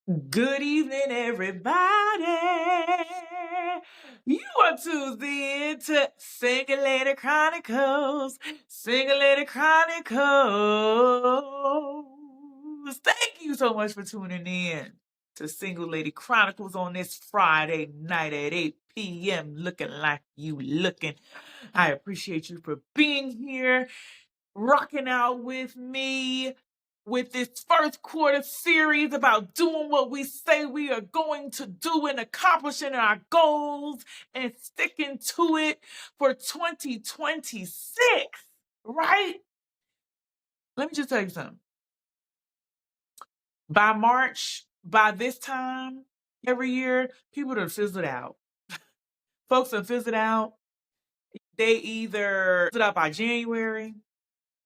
Good evening, everybody. You are tuned in to Single Lady Chronicles. Single Lady Chronicles. Thank you so much for tuning in to Single Lady Chronicles on this Friday night at 8 p.m. Looking like you looking. I appreciate you for being here, rocking out with me with this first quarter series about doing what we say we are going to do and accomplishing our goals and sticking to it for 2026, right? Let me just tell you something. By March, by this time every year, people have fizzled out. Folks have fizzled out. They either fizzled out by January,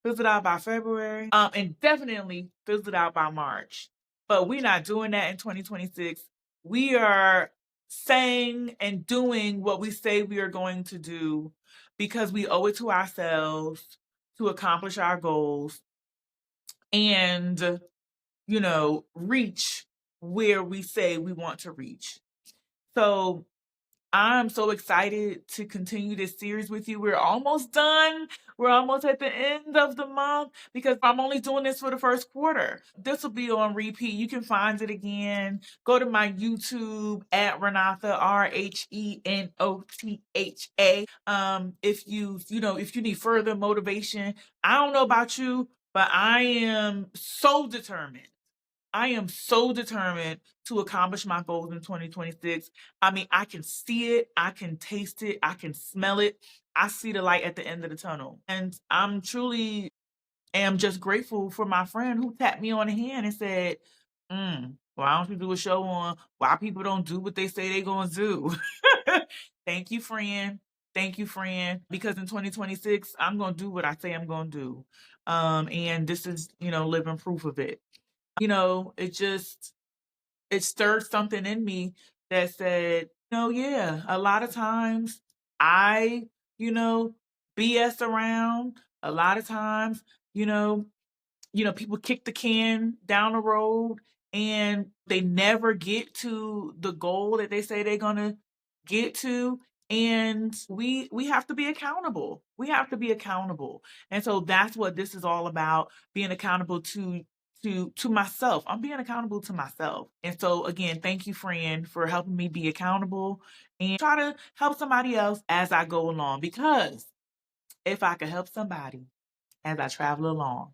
fizzled out by February, and definitely fizzled out by March. But we're not doing that in 2026. We are saying and doing what we say we are going to do because we owe it to ourselves to accomplish our goals and, reach where we say we want to reach. So I'm so excited to continue this series with you. We're almost done. We're almost at the end of the month because I'm only doing this for the first quarter. This will be on repeat. You can find it again. Go to my YouTube at Rhenotha, Rhenotha. If you need further motivation. I don't know about you, but I am so determined. I am so determined to accomplish my goals in 2026. I mean, I can see it, I can taste it, I can smell it. I see the light at the end of the tunnel. And I'm truly am just grateful for my friend who tapped me on the hand and said, why don't you do a show on why people don't do what they say they're going to do? Thank you, friend. Thank you, friend. Because in 2026, I'm going to do what I say I'm going to do. And this is, living proof of it. It stirred something in me that said, yeah, a lot of times I, BS around. A lot of times, people kick the can down the road and they never get to the goal that they say they're gonna get to. And we have to be accountable. We have to be accountable. And so that's what this is all about, being accountable to myself. I'm being accountable to myself. And so again, thank you, friend, for helping me be accountable and try to help somebody else as I go along. Because if I could help somebody as I travel along,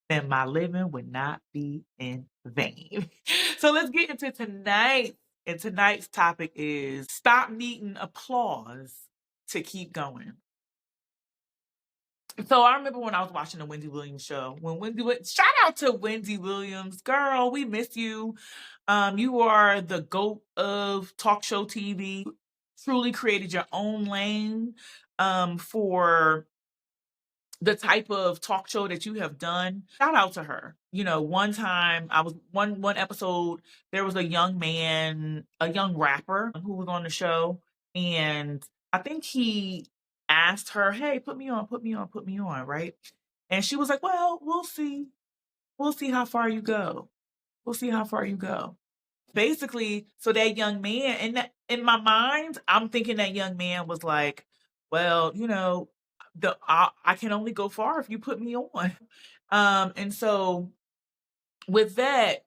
then my living would not be in vain. So let's get into tonight. And tonight's topic is stop needing applause to keep going. So I remember when I was watching the Wendy Williams show. Shout out to Wendy Williams, girl, we miss you. You are the GOAT of talk show TV. Truly created your own lane for the type of talk show that you have done. Shout out to her. One time I was one episode, there was a young man, a young rapper who was on the show, and I think he asked her, "Hey, put me on, put me on, put me on," right? And she was like, "Well, we'll see. We'll see how far you go. We'll see how far you go." Basically, so that young man, and that in my mind, I'm thinking that young man was like, "Well, I can only go far if you put me on." And so with that,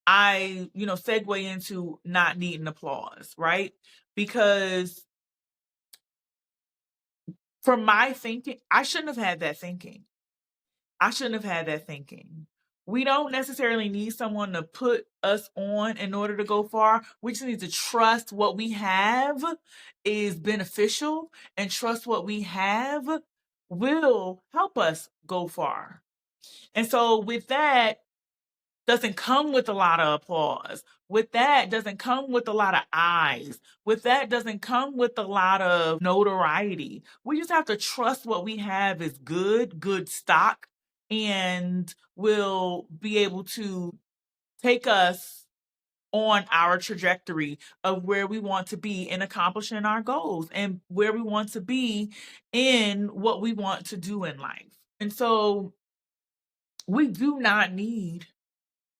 I, segue into not needing applause, right? Because for my thinking, I shouldn't have had that thinking. I shouldn't have had that thinking. We don't necessarily need someone to put us on in order to go far. We just need to trust what we have is beneficial and trust what we have will help us go far. And so with that, doesn't come with a lot of applause. With that, doesn't come with a lot of eyes. With that, doesn't come with a lot of notoriety. We just have to trust what we have is good stock, and will be able to take us on our trajectory of where we want to be in accomplishing our goals and where we want to be in what we want to do in life. And so we do not need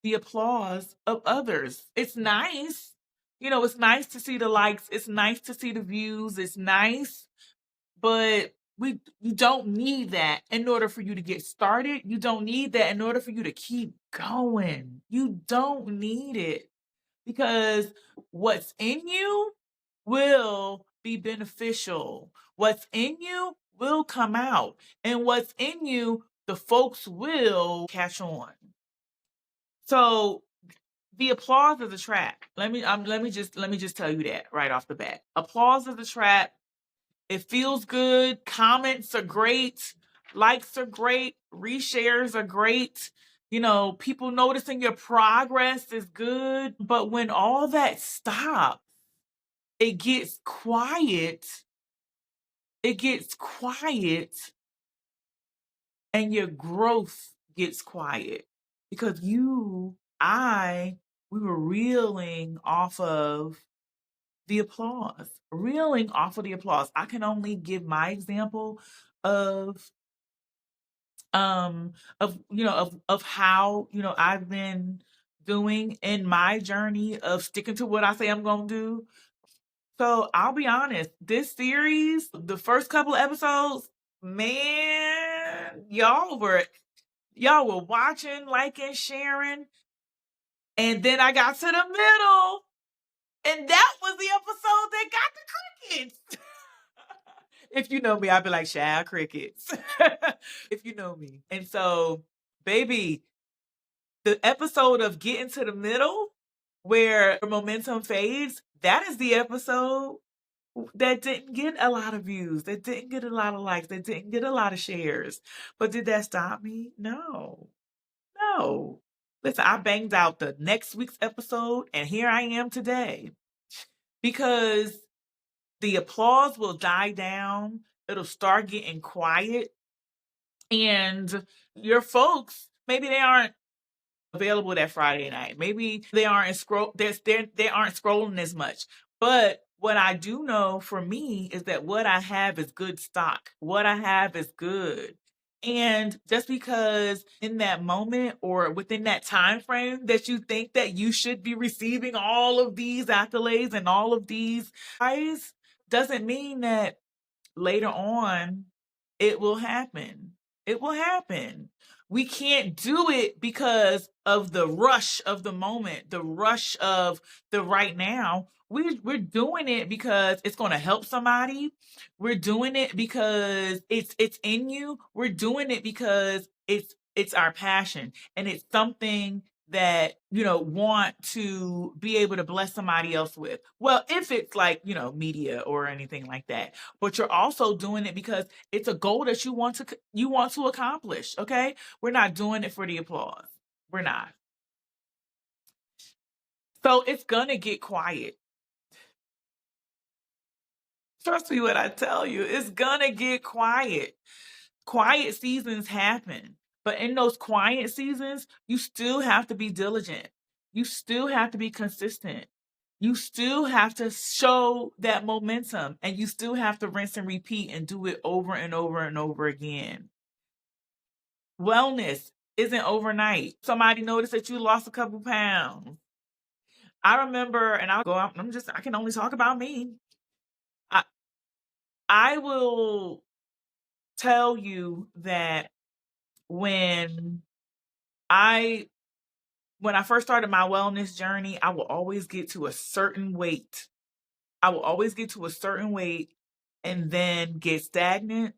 the applause of others. It's nice. It's nice to see the likes. It's nice to see the views. It's nice, but you don't need that in order for you to get started. You don't need that in order for you to keep going. You don't need it, because what's in you will be beneficial. What's in you will come out, and what's in you, the folks will catch on. So the applause is a trap. Let me just tell you that right off the bat. Applause is a trap. It feels good. Comments are great. Likes are great. Reshares are great. People noticing your progress is good. But when all that stops, it gets quiet. It gets quiet, and your growth gets quiet, because we were reeling off of the applause. Reeling off of the applause. I can only give my example of how I've been doing in my journey of sticking to what I say I'm gonna do. So I'll be honest, this series, the first couple of episodes, man, y'all were watching, liking, sharing, and then I got to the middle, and that was the episode that got the crickets. If you know me, I'd be like, "Child, crickets." If you know me. And so, baby, the episode of getting to the middle where momentum fades, that is the episode that didn't get a lot of views, that didn't get a lot of likes, that didn't get a lot of shares. But did that stop me? No. No. Listen, I banged out the next week's episode, and here I am today. Because the applause will die down. It'll start getting quiet. And your folks, maybe they aren't available that Friday night. Maybe they aren't they aren't scrolling as much. But what I do know for me is that what I have is good stock. What I have is good. And just because in that moment or within that time frame that you think that you should be receiving all of these accolades and all of these prizes, doesn't mean that later on it will happen. It will happen. We can't do it because of the rush of the moment, the rush of the right now. We're doing it because it's going to help somebody. We're doing it because it's in you. We're doing it because it's our passion, and it's something that want to be able to bless somebody else with. Well, if it's like media or anything like that, but you're also doing it because it's a goal that you want to accomplish. Okay, we're not doing it for the applause. We're not. So it's gonna get quiet. Trust me when I tell you, it's gonna get quiet. Quiet seasons happen. But in those quiet seasons, you still have to be diligent. You still have to be consistent. You still have to show that momentum, and you still have to rinse and repeat and do it over and over and over again. Wellness isn't overnight. Somebody noticed that you lost a couple pounds. I remember, and I'll go out, I can only talk about me. I will tell you that when I first started my wellness journey, I will always get to a certain weight. I will always get to a certain weight and then get stagnant,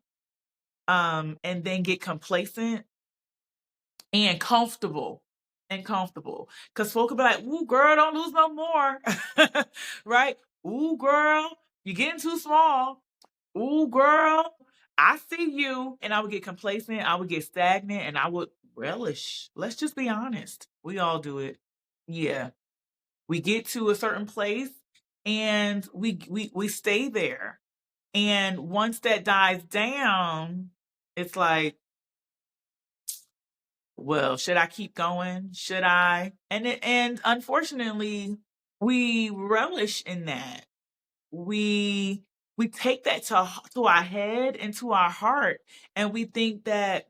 and then get complacent and comfortable. Because folk will be like, "Ooh, girl, don't lose no more." Right? "Ooh, girl, you're getting too small. Ooh, girl, I see you." And I would get complacent, I would get stagnant, and I would relish. Let's just be honest. We all do it. Yeah. We get to a certain place and we stay there. And once that dies down, it's like, well, should I keep going? Should I? And unfortunately, we relish in that. We take that to our head and to our heart, and we think that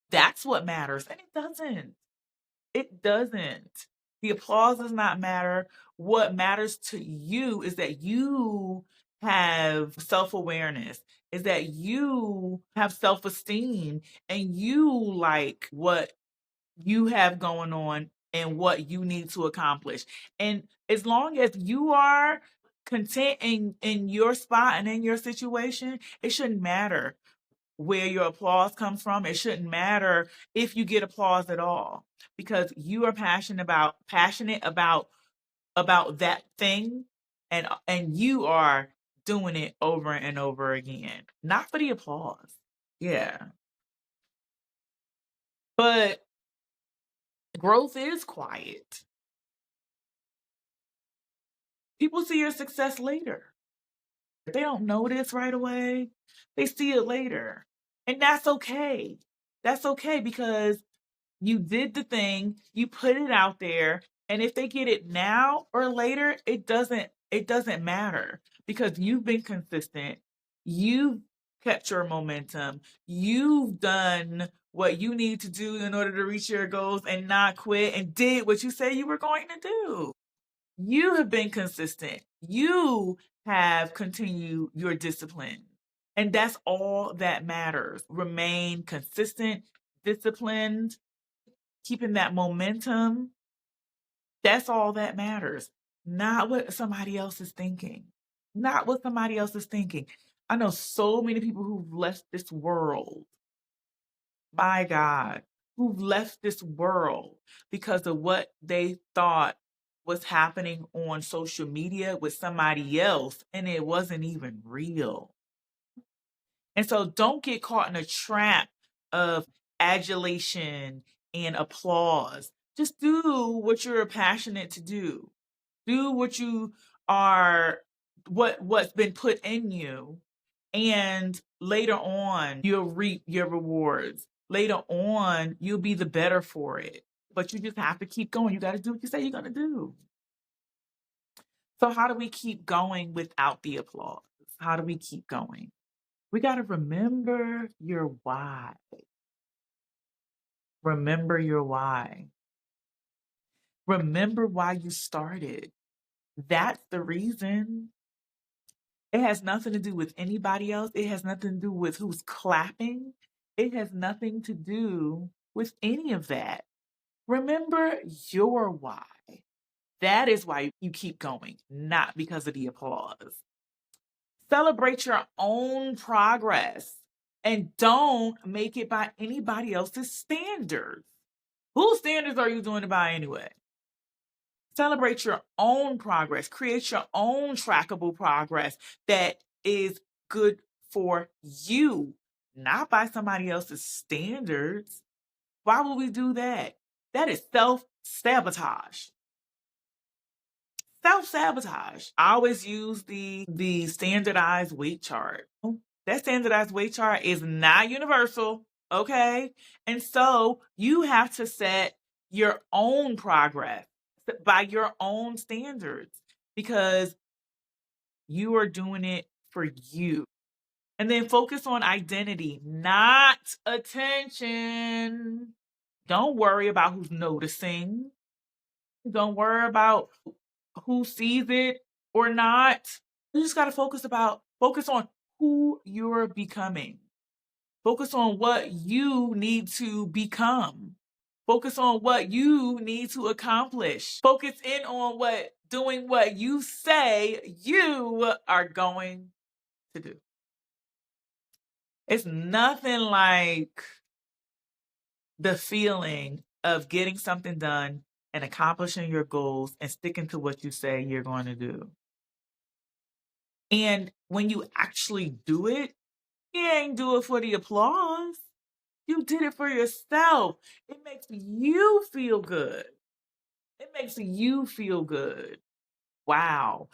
that's what matters, and it doesn't. It doesn't. The applause does not matter. What matters to you is that you have self awareness, is that you have self esteem, and you like what you have going on and what you need to accomplish. And as long as you are content in your spot and in your situation, it shouldn't matter where your applause comes from. It shouldn't matter if you get applause at all, because you are passionate about that thing, and you are doing it over and over again, not for the applause. Yeah. But growth is quiet. People see your success later. They don't notice right away. They see it later. And that's okay. That's okay, because you did the thing, you put it out there, and if they get it now or later, it doesn't matter, because you've been consistent. You've kept your momentum. You've done what you need to do in order to reach your goals and not quit, and did what you said you were going to do. You have been consistent. You have continued your discipline. And that's all that matters. Remain consistent, disciplined, keeping that momentum. That's all that matters. Not what somebody else is thinking. Not what somebody else is thinking. I know so many people who've left this world, my God, who've left this world because of what they thought was happening on social media with somebody else, and it wasn't even real. And so don't get caught in a trap of adulation and applause. Just do what you're passionate to do. Do what you are, what's been put in you, and later on you'll reap your rewards. Later on you'll be the better for it. But you just have to keep going. You got to do what you say you're going to do. So how do we keep going without the applause? How do we keep going? We got to remember your why. Remember your why. Remember why you started. That's the reason. It has nothing to do with anybody else. It has nothing to do with who's clapping. It has nothing to do with any of that. Remember your why. That is why you keep going, not because of the applause. Celebrate your own progress and don't make it by anybody else's standards. Whose standards are you doing it by anyway? Celebrate your own progress. Create your own trackable progress that is good for you, not by somebody else's standards. Why would we do that? That is self sabotage. Self sabotage. I always use the standardized weight chart. That standardized weight chart is not universal, okay? And so you have to set your own progress by your own standards, because you are doing it for you. And then focus on identity, not attention. Don't worry about who's noticing. Don't worry about who sees it or not. You just got to focus on who you're becoming. Focus on what you need to become. Focus on what you need to accomplish. Focus in on doing what you say you are going to do. It's nothing like the feeling of getting something done and accomplishing your goals and sticking to what you say you're going to do. And when you actually do it, you ain't do it for the applause. You did it for yourself. It makes you feel good. It makes you feel good. Wow.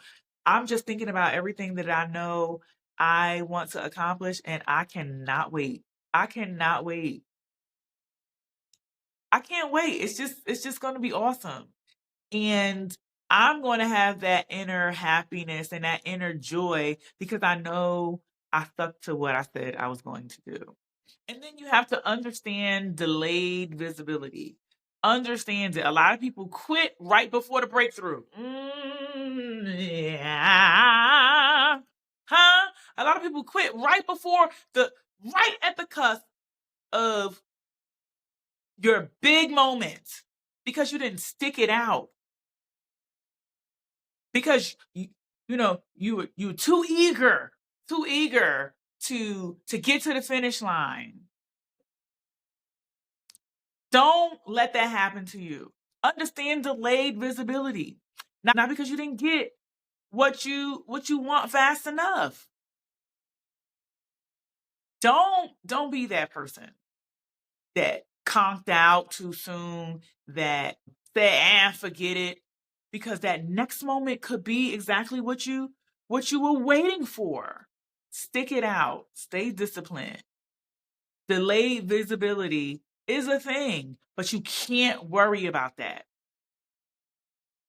I'm just thinking about everything that I know I want to accomplish, and I cannot wait. I cannot wait. I can't wait. It's just going to be awesome. And I'm going to have that inner happiness and that inner joy because I know I stuck to what I said I was going to do. And then you have to understand delayed visibility. understands it. A lot of people quit right before the breakthrough. Yeah. Huh? A lot of people quit right at the cusp of your big moment because you didn't stick it out. Because you were too eager to get to the finish line. Don't let that happen to you. Understand delayed visibility. Not because you didn't get what you want fast enough. Don't be that person that conked out too soon, that said, forget it, because that next moment could be exactly what you were waiting for. Stick it out. Stay disciplined. Delayed visibility is a thing, but you can't worry about that.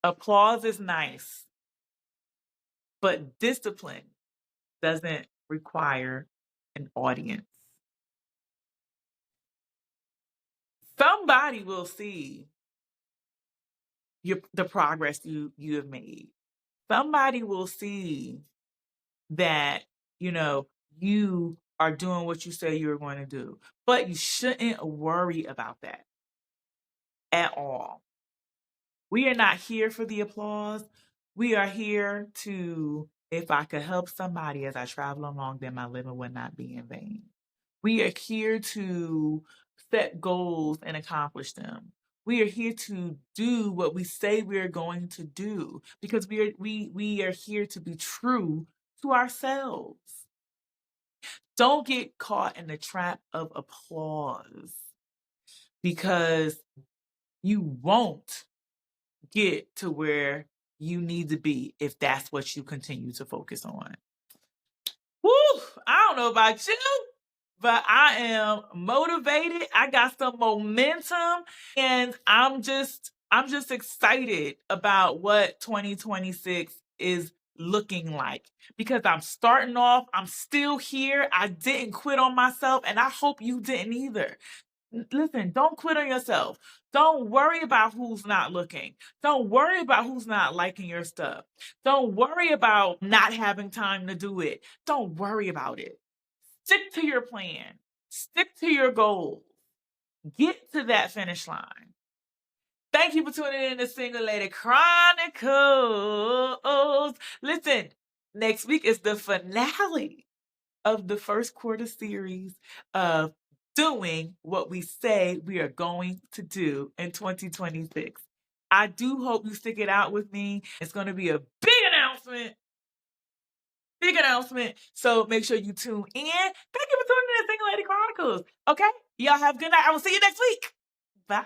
Applause is nice, but discipline doesn't require an audience. Somebody will see the progress you have made. Somebody will see that, you are doing what you say you're going to do. But you shouldn't worry about that at all. We are not here for the applause. We are here to, if I could help somebody as I travel along, then my living would not be in vain. We are here to set goals and accomplish them. We are here to do what we say we are going to do because we are here to be true to ourselves. Don't get caught in the trap of applause because you won't get to where you need to be if that's what you continue to focus on. Woo! I don't know about you, but I am motivated. I got some momentum, and I'm just excited about what 2026 is looking like because I'm starting off. I'm still here. I didn't quit on myself, and I hope you didn't either. Listen, don't quit on yourself. Don't worry about who's not looking. Don't worry about who's not liking your stuff. Don't worry about not having time to do it. Don't worry about it. Stick to your plan. Stick to your goals. Get to that finish line. Thank you for tuning in to Single Lady Chronicles. Listen, next week is the finale of the first quarter series of doing what we say we are going to do in 2026. I do hope you stick it out with me. It's going to be a big announcement. So make sure you tune in. Thank you for tuning in to Single Lady Chronicles. Okay? Y'all have a good night. I will see you next week. Bye.